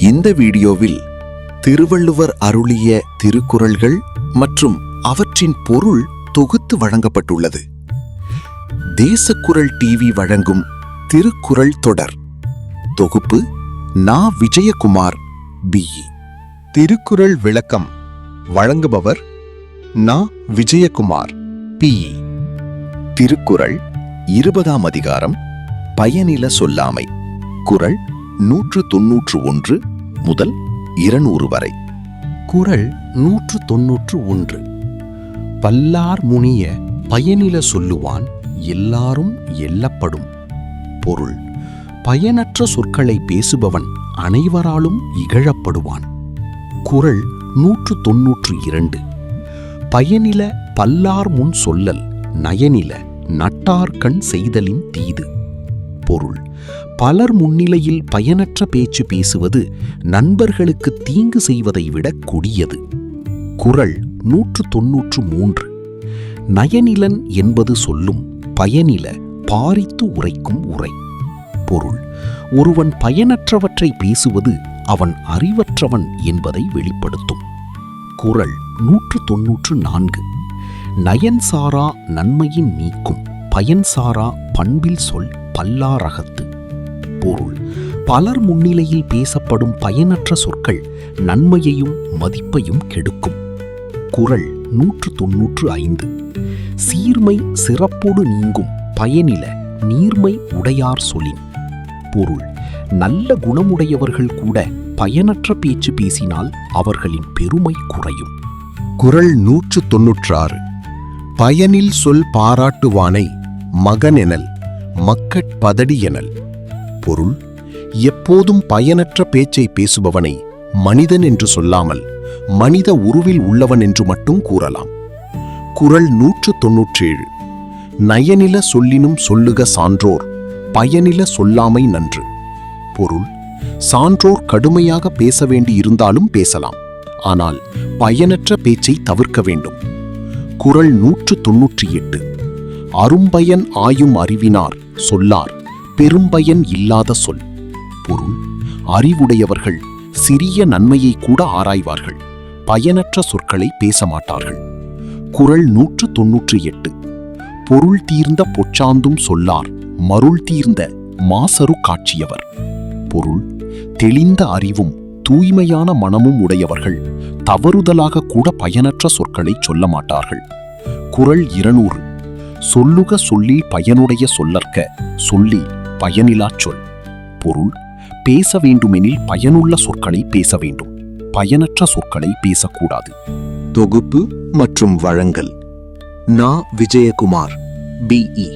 இந்த வீடியோவில் திருவள்ளுவர் அருளிய திருக்குறள்கள் மற்றும் அவற்றின் பொருள் தொகுத்து வழங்கப்பட்டுள்ளது. தேசக்குறள் டிவி வழங்கும் திருக்குறள் தொடர் தொகுப்பு நா. விஜயகுமார் BE. திருக்குறள் விளக்கம் வழங்குபவர் நா. விஜயகுமார் PE. திருக்குறள் 20ஆம் அதிகாரம் பயனில சொல்லாமை. குறள் 191 முதல் 200 வரை. குறள் 191. பல்லார் முனிய பயனில சொல்லுவான் எல்லாரும் எல்லப்படும். பொருள்: பயனற்ற சொற்களை பேசுபவன் அனைவராலும் இகழப்படுவான். குறள் 192. பயனில பல்லார் முன் சொல்லல் நயனில நட்டார்கண் செய்தலின் தீது. பொருள்: பலர் முன்னிலையில் பயனற்ற பேச்சு பேசுவது நண்பர்களுக்கு தீங்கு செய்வதை விட கொடியது. குறள் 193. நயனிலன் என்பது சொல்லும் பயனில பாரித்து உரைக்கும் உரை. பொருள்: ஒருவன் பயனற்றவற்றை பேசுவது அவன் அறிவற்றவன் என்பதை வெளிப்படுத்தும். குறள் 194. நயன்சாரா நன்மையின் நீக்கும் பயன்சாரா பண்பில் சொல் பல்லாரகத்து. பொருள்: பலர் முன்னிலையில் பேசப்படும் பயனற்ற சொற்கள் நன்மையையும் மதிப்பையும் கெடுக்கும். குறள் 195. சீர்மை சிறப்போடு நீங்கும் பயனில நீர்மை உடையார் சொலின். பொருள்: நல்ல குணமுடையவர்கள் கூட பயனற்ற பேச்சு பேசினால் அவர்களின் பெருமை குறையும். குறள் 196. பயனில் சொல் பாராட்டுவானை மகனெனல் மக்கட் பதடி எனல். பொருள்: எப்போதும் பயனற்ற பேச்சை பேசுபவனை மனிதன் என்று சொல்லாமல் மனித உருவில் உள்ளவன் என்று மட்டும் கூறலாம். குறள் 197. நயனில சொல்லினும் சொல்லுக சான்றோர் பயனில சொல்லாமை நன்று. பொருள்: சான்றோர் கடுமையாக பேச வேண்டி இருந்தாலும் பேசலாம், ஆனால் பயனற்ற பேச்சை தவிர்க்க வேண்டும். குறள் 198. அரும்பயன் ஆயும் அறிவினார் சொல்லார் பெரும்பயன் இல்லாத சொல். பொருள்: அறிவுடையவர்கள் சிறிய நன்மையை கூட ஆராய்வார்கள், பயனற்ற சொற்களை பேச மாட்டார்கள். குறள் 198. பொருள் தீர்ந்த பொச்சாந்தும் சொல்லார் மருள் தீர்ந்த மாசரு காட்சியவர். பொருள்: தெளிந்த அறிவும் தூய்மையான மனமும் உடையவர்கள் தவறுதலாக கூட பயனற்ற சொற்களை சொல்ல மாட்டார்கள். குறள் 200. சொல்லுக சொல்லி பயனுடைய சொல்லற்க சொல்லி பயனிலாச் சொல். பொருள்: பேச வேண்டுமெனில் பயனுள்ள சொற்களை பேச வேண்டும், பயனற்ற சொற்களை பேசக்கூடாது. தொகுப்பு மற்றும் வழங்கல் நா. விஜயகுமார் BE.